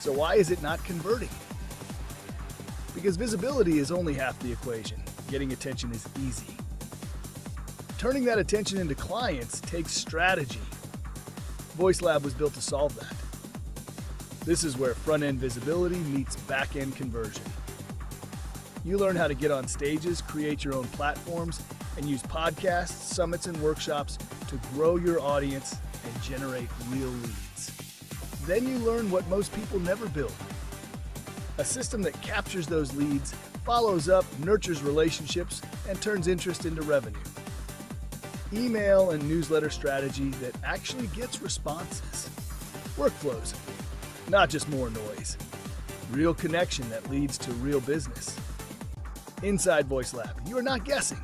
So why is it not converting? Because visibility is only half the equation. Getting attention is easy. Turning that attention into clients takes strategy. VoiceLab was built to solve that. This is where front-end visibility meets back-end conversion. You learn how to get on stages, create your own platforms, and use podcasts, summits, and workshops to grow your audience and generate real leads. Then you learn what most people never build. A system that captures those leads, follows up, nurtures relationships, and turns interest into revenue. Email and newsletter strategy that actually gets responses. Workflows, not just more noise. Real connection that leads to real business. Inside VoiceLab, you are not guessing.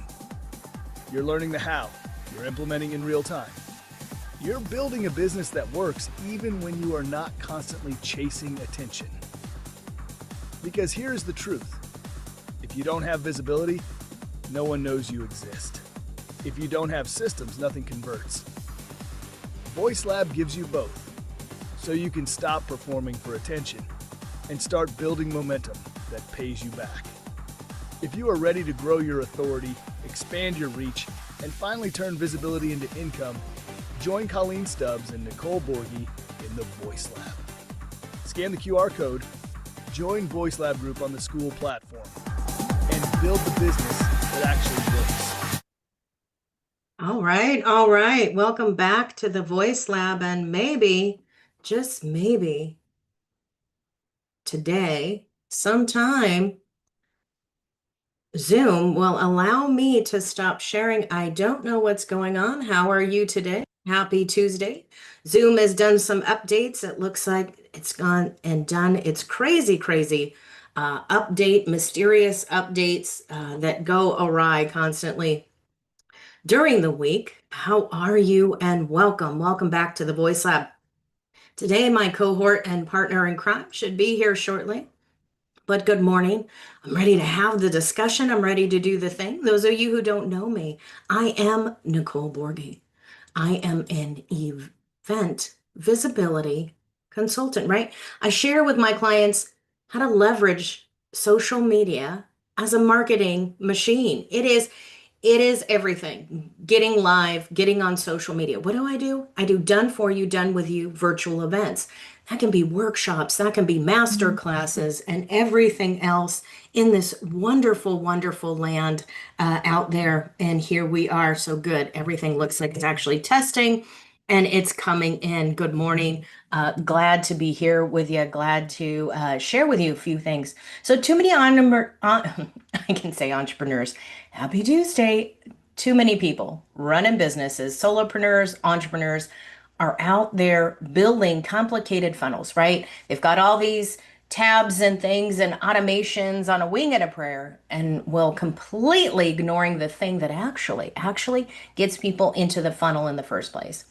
You're learning the how. You're implementing in real time. You're building a business that works even when you are not constantly chasing attention. Because here's the truth. If you don't have visibility, no one knows you exist. If you don't have systems, nothing converts. VoiceLab gives you both, so you can stop performing for attention and start building momentum that pays you back. If you are ready to grow your authority, expand your reach, and finally turn visibility into income, join Colleen Stubbs and Nicole Borghi in the VoiceLab. Scan the QR code, join VoiceLab Group on the school platform, and build the business that actually works. All right, all right. Welcome back to the Voice Lab, and maybe, just maybe, today, sometime, Zoom will allow me to stop sharing. I don't know what's going on. How are you today? Happy Tuesday. Zoom has done some updates. It looks like it's gone and done. It's crazy, crazy mysterious updates that go awry constantly during the week. How are you? And welcome. Welcome back to the Voice Lab. Today, my cohort and partner in crime should be here shortly. But good morning. I'm ready to have the discussion. I'm ready to do the thing. Those of you who don't know me, I am Nicole Borghi. I am an event visibility consultant, right? I share with my clients how to leverage social media as a marketing machine. It is everything. Getting live, getting on social media. What do? I do done for you, done with you virtual events. That can be workshops, that can be master classes, and everything else in this wonderful, wonderful land out there. And here we are. So good. Everything looks like it's actually testing and it's coming in. Good morning. Glad to be here with you. Glad to share with you a few things. So too many I can say entrepreneurs. Happy Tuesday. Too many people running businesses, solopreneurs, entrepreneurs are out there building complicated funnels, right? They've got all these tabs and things and automations on a wing and a prayer, and will completely ignoring the thing that actually gets people into the funnel in the first place.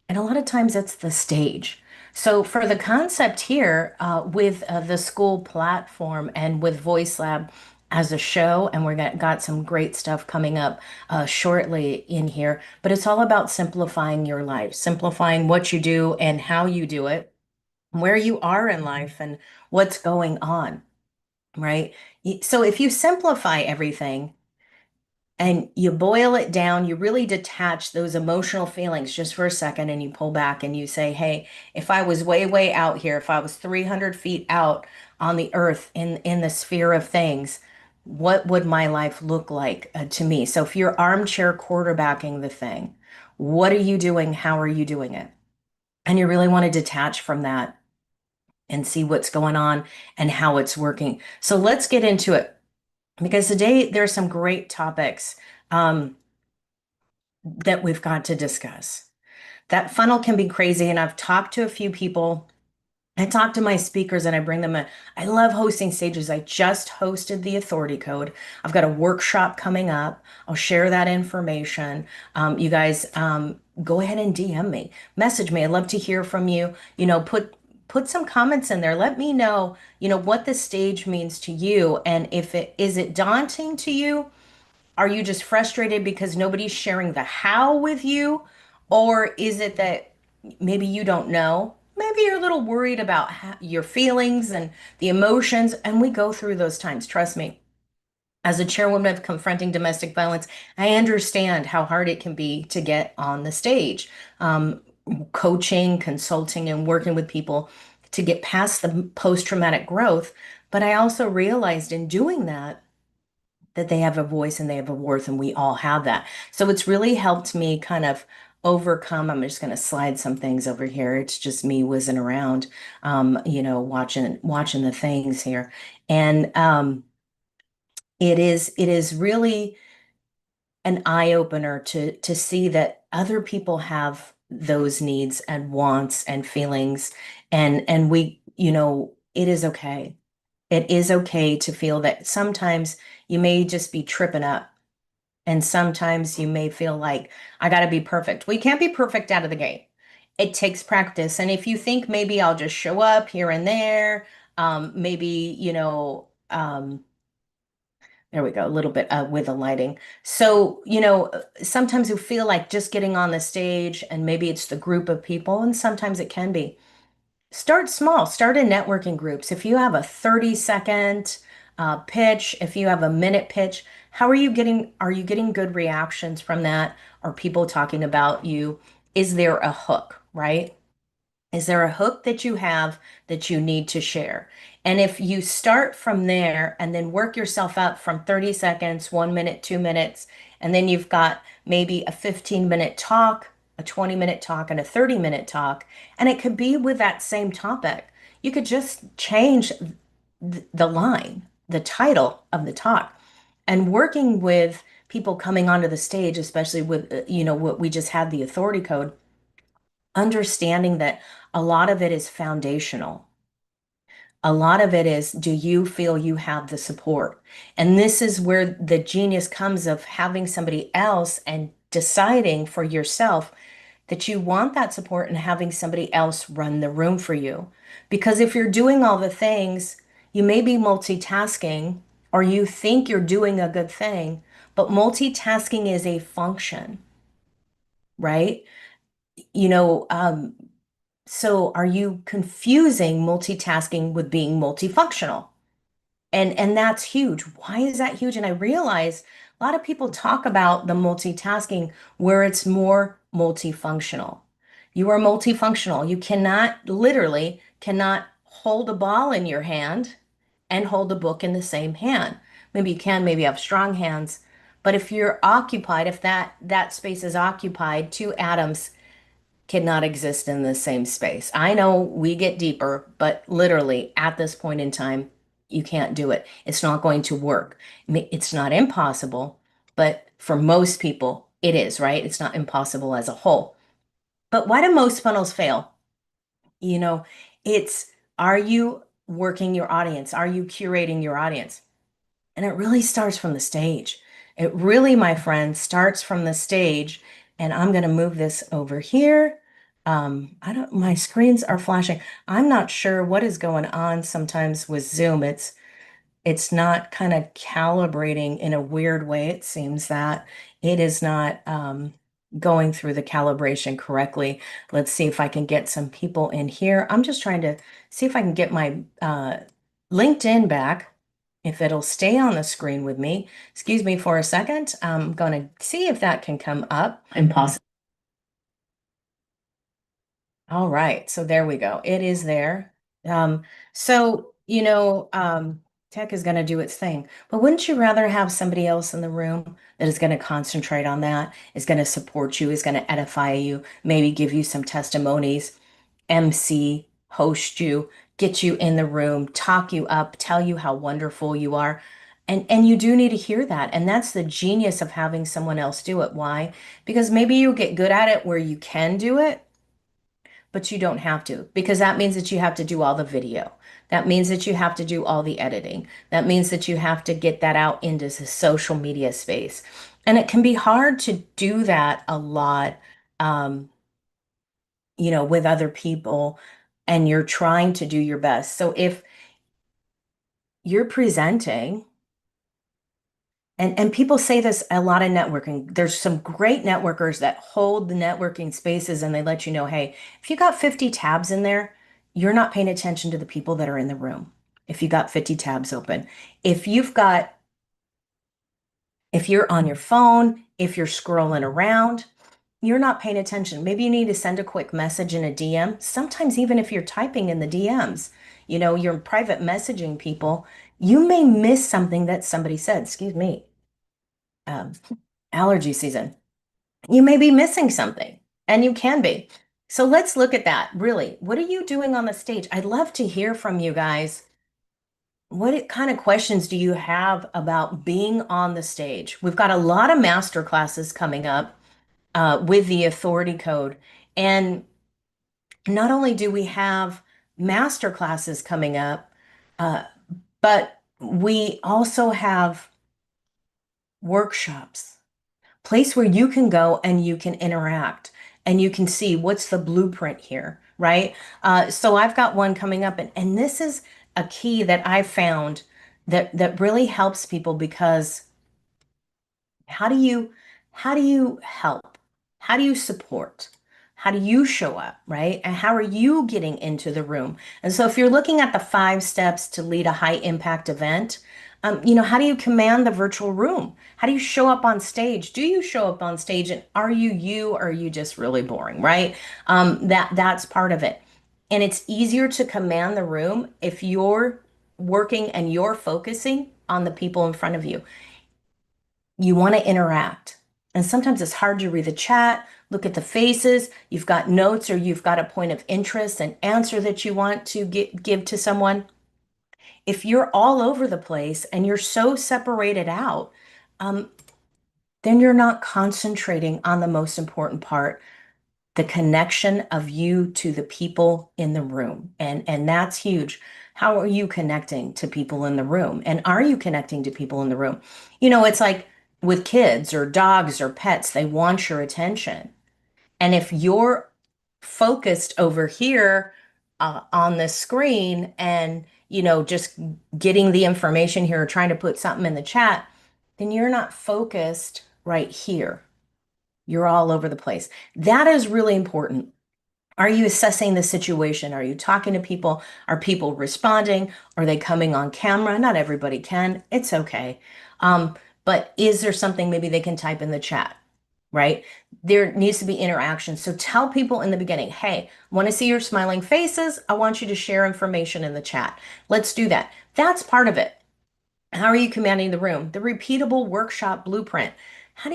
And a lot of times that's the stage. So for the concept here with the school platform and with Voice Lab as a show, and we're got some great stuff coming up shortly in here, but it's all about simplifying your life, simplifying what you do and how you do it, where you are in life and what's going on, right? So if you simplify everything, and you boil it down, you really detach those emotional feelings just for a second and you pull back and you say, hey, if I was way, way out here, if I was 300 feet out on the earth in the sphere of things, what would my life look like to me? So if you're armchair quarterbacking the thing, what are you doing? How are you doing it? And you really want to detach from that and see what's going on and how it's working. So let's get into it, because today there's some great topics that we've got to discuss. That funnel can be crazy, and I've talked to a few people. I talk to my speakers and I bring them in. I love hosting stages. I just hosted the Authority Code. I've got a workshop coming up. I'll share that information. You guys go ahead and DM me, message me. I'd love to hear from you. Put some comments in there. Let me know, what the stage means to you. And if it is it daunting to you? Are you just frustrated because nobody's sharing the how with you? Or is it that maybe you don't know maybe you're a little worried about your feelings and the emotions, and we go through those times. Trust me. As a chairwoman of confronting domestic violence, I understand how hard it can be to get on the stage. Um, Coaching, consulting, and working with people to get past the post-traumatic growth. But I also realized in doing that they have a voice and they have a worth, and we all have that. So it's really helped me kind of overcome. I'm just going to slide some things over here. It's just me whizzing around, watching the things here, and it is really an eye opener to see that other people have those needs and wants and feelings, and we, it is okay. It is okay to feel that sometimes you may just be tripping up. And sometimes you may feel like, I got to be perfect. We can't be perfect out of the gate. It takes practice. And if you think maybe I'll just show up here and there, maybe, there we go, a little bit with the lighting. So, sometimes you feel like just getting on the stage and maybe it's the group of people, and sometimes it can be. Start small, start in networking groups. If you have a 30-second pitch, if you have a minute pitch, are you getting good reactions from that? Are people talking about you? Is there a hook, right? Is there a hook that you have that you need to share? And if you start from there and then work yourself up from 30 seconds, 1 minute, 2 minutes, and then you've got maybe a 15-minute talk, a 20-minute talk, and a 30-minute talk, and it could be with that same topic. You could just change the line, the title of the talk. And working with people coming onto the stage, especially with, what we just had, the authority code, understanding that a lot of it is foundational. A lot of it is, do you feel you have the support? And this is where the genius comes of having somebody else and deciding for yourself that you want that support and having somebody else run the room for you. Because if you're doing all the things, you may be multitasking or you think you're doing a good thing, but multitasking is a function, right? You know, um, So are you confusing multitasking with being multifunctional? And that's huge. Why is that huge? And I realize a lot of people talk about the multitasking where it's more multifunctional. You are multifunctional. You literally cannot hold a ball in your hand and hold a book in the same hand. Maybe you can, maybe you have strong hands, but if you're occupied, if that space is occupied, two atoms cannot exist in the same space. I know we get deeper, but literally at this point in time, you can't do it. It's not going to work. It's not impossible, but for most people, it is, right? It's not impossible as a whole. But why do most funnels fail? You know, it's, are you working your audience? Are you curating your audience? And it really starts from the stage. It really, my friend, starts from the stage. And I'm going to move this over here. My screens are flashing. I'm not sure what is going on sometimes with Zoom. It's not kind of calibrating in a weird way. It seems that it is not going through the calibration correctly. Let's see if I can get some people in here. I'm just trying to see if I can get my LinkedIn back, if it'll stay on the screen with me. Excuse me for a second. I'm going to see if that can come up. Impossible. All right, so there we go. It is there. Um, so tech is going to do its thing. But wouldn't you rather have somebody else in the room that is going to concentrate on that, is going to support you, is going to edify you, maybe give you some testimonies, MC, host you, get you in the room, talk you up, tell you how wonderful you are. And you do need to hear that. And that's the genius of having someone else do it. Why? Because maybe you'll get good at it where you can do it, but you don't have to, because that means that you have to do all the video. That means that you have to do all the editing. That means that you have to get that out into the social media space. And it can be hard to do that a lot, um, with other people, and you're trying to do your best. So if you're presenting And people say this a lot in networking. There's some great networkers that hold the networking spaces and they let you know, hey, if you got 50 tabs in there, you're not paying attention to the people that are in the room. If you got 50 tabs open, if you've got, if you're on your phone, if you're scrolling around, you're not paying attention. Maybe you need to send a quick message in a DM. Sometimes, even if you're typing in the DMs, you're private messaging people, you may miss something that somebody said. Excuse me, um, allergy season. You may be missing something, and you can be. So let's look at that. Really, what are you doing on the stage? I'd love to hear from you guys. What kind of questions do you have about being on the stage? We've got a lot of master classes coming up with the authority code. And not only do we have master classes coming up, uh, but we also have workshops, place where you can go and you can interact and you can see what's the blueprint here, right? So I've got one coming up, and this is a key that I found that really helps people because how do you how do you help? How do you support? How do you show up, right? And how are you getting into the room? And so if you're looking at the 5 steps to lead a high impact event, how do you command the virtual room? How do you show up on stage? Do you show up on stage and are you or are you just really boring, right? That's part of it. And it's easier to command the room if you're working and you're focusing on the people in front of you. You want to interact. And sometimes it's hard to read the chat, look at the faces. You've got notes or you've got a point of interest, an answer that you want to give to someone. If you're all over the place and you're so separated out, um, then you're not concentrating on the most important part, the connection of you to the people in the room. And that's huge. How are you connecting to people in the room? And are you connecting to people in the room? It's like with kids or dogs or pets, they want your attention. And if you're focused over here on the screen and, just getting the information here or trying to put something in the chat, then you're not focused right here. You're all over the place. That is really important. Are you assessing the situation? Are you talking to people? Are people responding? Are they coming on camera? Not everybody can. It's okay. Um, but is there something maybe they can type in the chat, right? There needs to be interaction. So tell people in the beginning, hey, want to see your smiling faces? I want you to share information in the chat. Let's do that. That's part of it. How are you commanding the room? The repeatable workshop blueprint.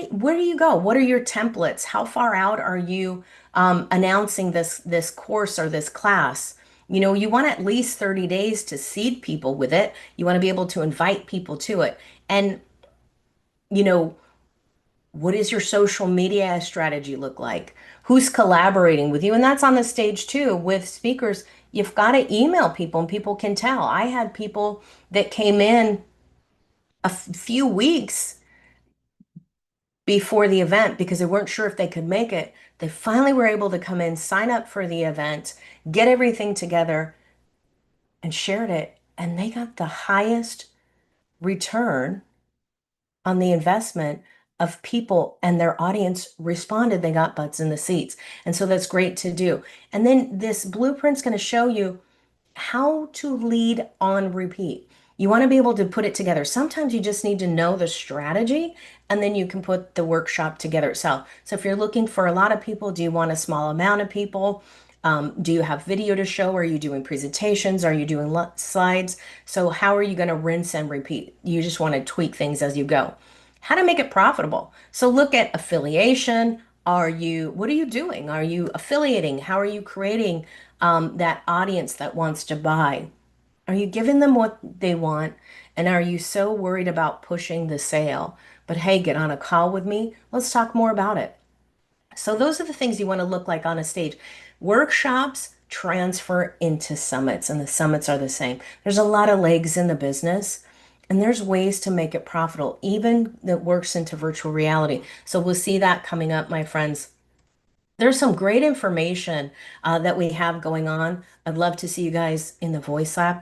Where do you go? What are your templates? How far out are you announcing this course or this class? You want at least 30 days to seed people with it. You want to be able to invite people to it. And, you know, what does your social media strategy look like? Who's collaborating with you? And that's on the stage too with speakers. You've got to email people and people can tell. I had people that came in a few weeks before the event because they weren't sure if they could make it. They finally were able to come in, sign up for the event, get everything together, and shared it. And they got the highest return on the investment of people, and their audience responded. They got butts in the seats. And so that's great to do. And then this blueprint's going to show you how to lead on repeat. You want to be able to put it together. Sometimes you just need to know the strategy and then you can put the workshop together itself. So if you're looking for a lot of people, do you want a small amount of people? Do you have video to show? Are you doing presentations? Are you doing slides? So how are you going to rinse and repeat? You just want to tweak things as you go. How to make it profitable. So look at affiliation. What are you doing? Are you affiliating? How are you creating that audience that wants to buy? Are you giving them what they want? And are you so worried about pushing the sale? But hey, get on a call with me. Let's talk more about it. So those are the things you want to look like on a stage. Workshops transfer into summits, and the summits are the same. There's a lot of legs in the business, and there's ways to make it profitable, even that works into virtual reality. So we'll see that coming up, my friends. There's some great information that we have going on. I'd love to see you guys in the Voice Lab.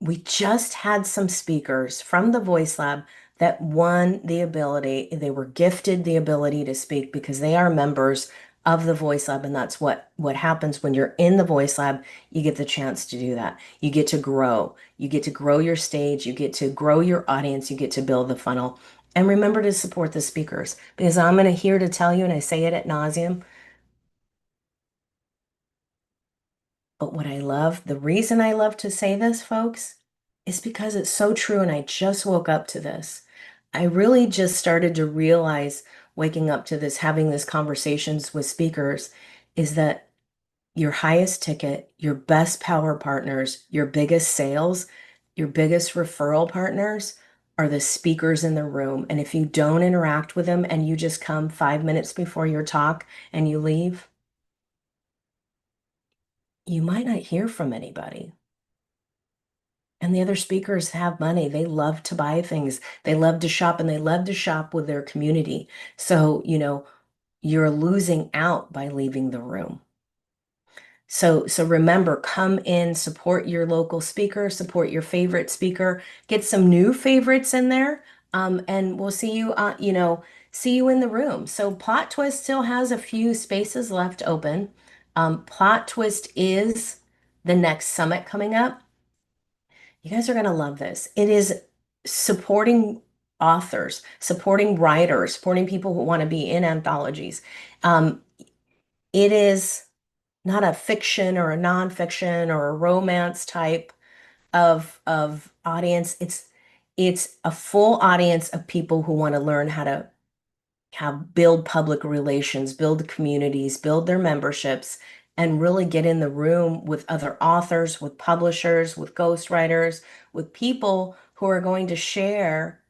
We just had some speakers from the Voice Lab that won the ability, they were gifted the ability to speak because they are members of the Voice Lab. And that's what happens when you're in the Voice Lab. You get the chance to do that. You get to grow. You get to grow your stage. You get to grow your audience. You get to build the funnel. And remember to support the speakers because I'm going to here to tell you, and I say it at nauseum, but what I love, the reason I love to say this, folks, is because it's so true. And I just woke up to this. I really just started to realize waking up to this, having these conversations with speakers, is that your highest ticket, your best power partners, your biggest sales, your biggest referral partners are the speakers in the room. And if you don't interact with them and you just come 5 minutes before your talk and you leave, you might not hear from anybody. And the other speakers have money. They love to buy things. They love to shop and they love to shop with their community. So, you're losing out by leaving the room. So remember, come in, support your local speaker, support your favorite speaker, get some new favorites in there, and we'll see you in the room. So Plot Twist still has a few spaces left open. Plot Twist is the next summit coming up. You guys are going to love this. It is supporting authors, supporting writers, supporting people who want to be in anthologies. Um, it is not a fiction or a nonfiction or a romance type of audience. It's a full audience of people who want to learn how to build public relations, build communities, build their memberships, and really get in the room with other authors, with publishers, with ghostwriters, with people who are going to share,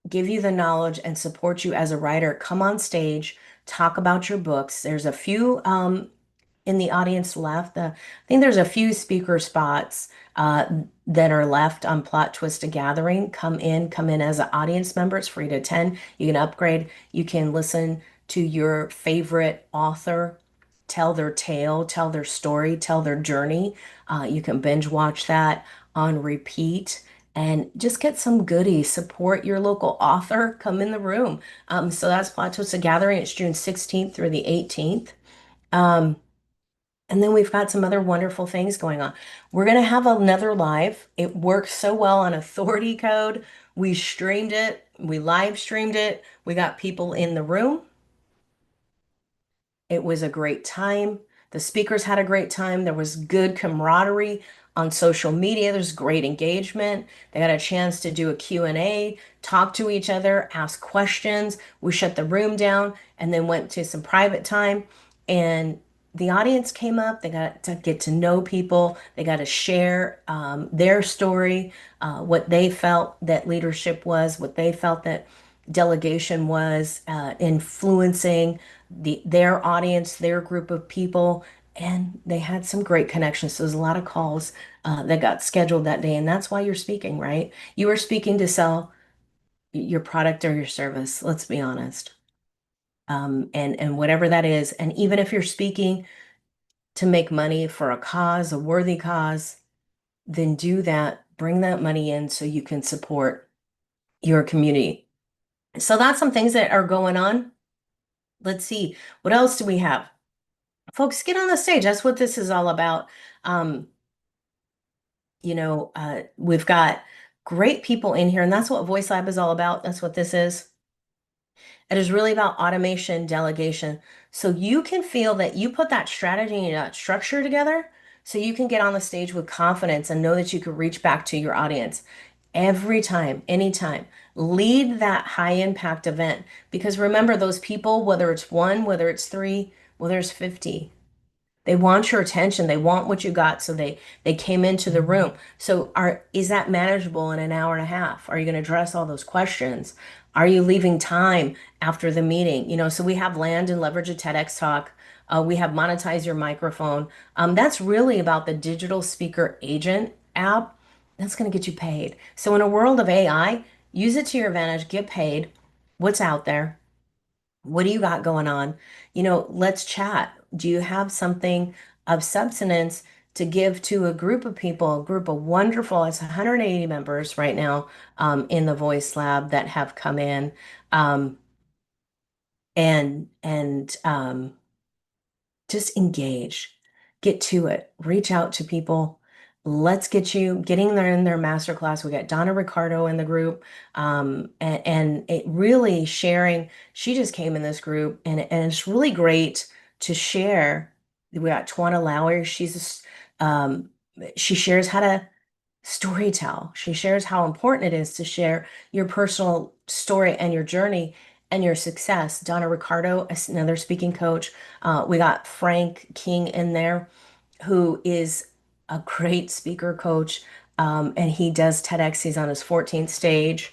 give you the knowledge and support you as a writer. Come on stage, talk about your books. There's a few in the audience left. I think there's a few speaker spots that are left on Plot Twist a Gathering. Come in as an audience member. It's free to attend. You can upgrade. You can listen to your favorite author tell their tale, tell their story, tell their journey. You can binge watch that on repeat. And just get some goodies. Support your local author. Come in the room. So that's Plot Twist a Gathering. It's June 16th through the 18th. Um, and then we've got some other wonderful things going on. We're going to have another live. It works so well on Authority Code. We streamed it, we live streamed it. We got people in the room. It was a great time. The speakers had a great time. There was good camaraderie on social media. There's great engagement. They got a chance to do a Q&A, talk to each other, ask questions. We shut the room down and then went to some private time. And the audience came up. They got to get to know people. They got to share their story, what they felt that leadership was, what they felt that delegation was, influencing their audience, their group of people, and they had some great connections. So there's a lot of calls that got scheduled that day, and that's why you're speaking, right? You are speaking to sell your product or your service. Let's be honest, and whatever that is, and even if you're speaking to make money for a cause, a worthy cause, then do that. Bring that money in so you can support your community. So that's some things that are going on. Let's see. What else do we have? Folks, get on the stage. That's what this is all about. Um, we've got great people in here, and that's what Voice Lab is all about. That's what this is. It is really about automation, delegation. So you can feel that you put that strategy and that structure together so you can get on the stage with confidence and know that you can reach back to your audience every time, anytime. Lead that high impact event because remember those people, whether it's one, whether it's three, whether it's 50, they want your attention. They want what you got. So they came into the room. So is that manageable in an hour and a half? Are you going to address all those questions? Are you leaving time after the meeting? So we have land and leverage a TEDx talk. We have monetize your microphone. That's really about the digital speaker agent app. That's going to get you paid. So in a world of AI, use it to your advantage, get paid. What's out there? What do you got going on? Let's chat. Do you have something of substance to give to a group of people, a group of wonderful, it's 180 members right now in the Voice Lab that have come in um, and just engage, get to it, reach out to people. Let's get you getting there in their masterclass. We got Donna Ricardo in the group, and it really sharing. She just came in this group, and it's really great to share. We got Twana Lauer. She shares how to storytell. She shares how important it is to share your personal story and your journey and your success. Donna Ricardo, another speaking coach. We got Frank King in there, who is a great speaker coach, and he does TEDx. He's on his 14th stage.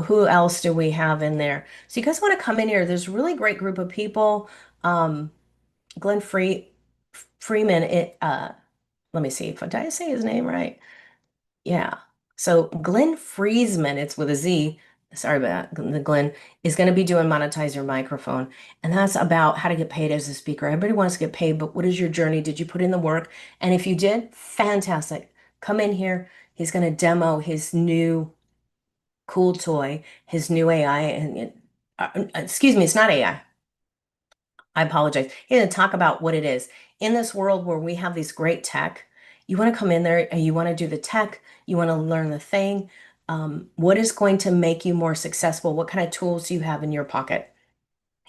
Who else do we have in there? So you guys want to come in here? There's a really great group of people. Um, Glenn Freeman. Let me see if did I say his name right? Yeah. So Glenn Friesman, it's with a Z. Sorry about that. The Glenn is going to be doing Monetize Your Microphone. And that's about how to get paid as a speaker. Everybody wants to get paid, but what is your journey? Did you put in the work? And if you did, fantastic. Come in here. He's going to demo his new cool toy, his new AI. Excuse me, it's not AI. I apologize. He's going to talk about what it is. In this world where we have these great tech, you want to come in there and you want to do the tech, you want to learn the thing. What is going to make you more successful? What kind of tools do you have in your pocket?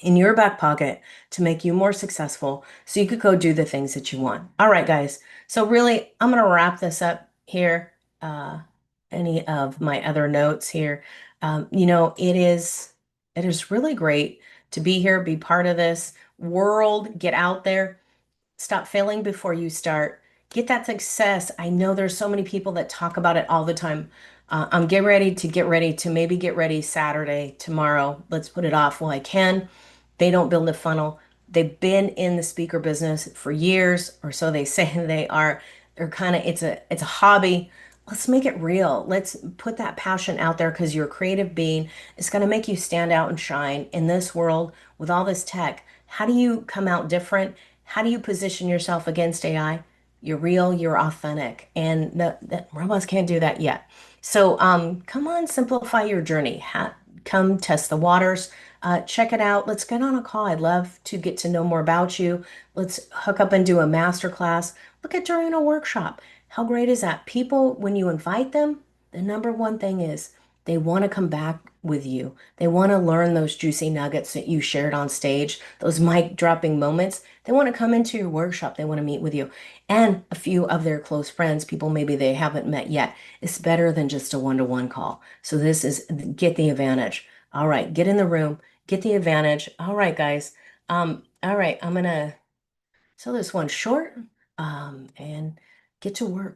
In your back pocket to make you more successful so you could go do the things that you want. All right, guys. So really, I'm going to wrap this up here. Uh, any of my other notes here. It is really great to be here, be part of this world, get out there. Stop failing before you start. Get that success. I know there's so many people that talk about it all the time. I'm getting ready to maybe get ready Saturday, tomorrow. Let's put it off while I can. They don't build a funnel. They've been in the speaker business for years, or so they say they are. They're kind of it's a hobby. Let's make it real. Let's put that passion out there because you're a creative being. It's going to make you stand out and shine in this world with all this tech. How do you come out different? How do you position yourself against AI? You're real, you're authentic, and the robots can't do that yet. So come on, simplify your journey. Come test the waters. Check it out. Let's get on a call. I'd love to get to know more about you. Let's hook up and do a master class. Look at during a workshop. How great is that? People, when you invite them, the number one thing is they want to come back with you. They want to learn those juicy nuggets that you shared on stage, those mic dropping moments. They want to come into your workshop. They want to meet with you and a few of their close friends, people maybe they haven't met yet. It's better than just a one-to-one call. So this is get the advantage. All right, get in the room, get the advantage. All right, guys. All right, I'm gonna sell this one short, and get to work.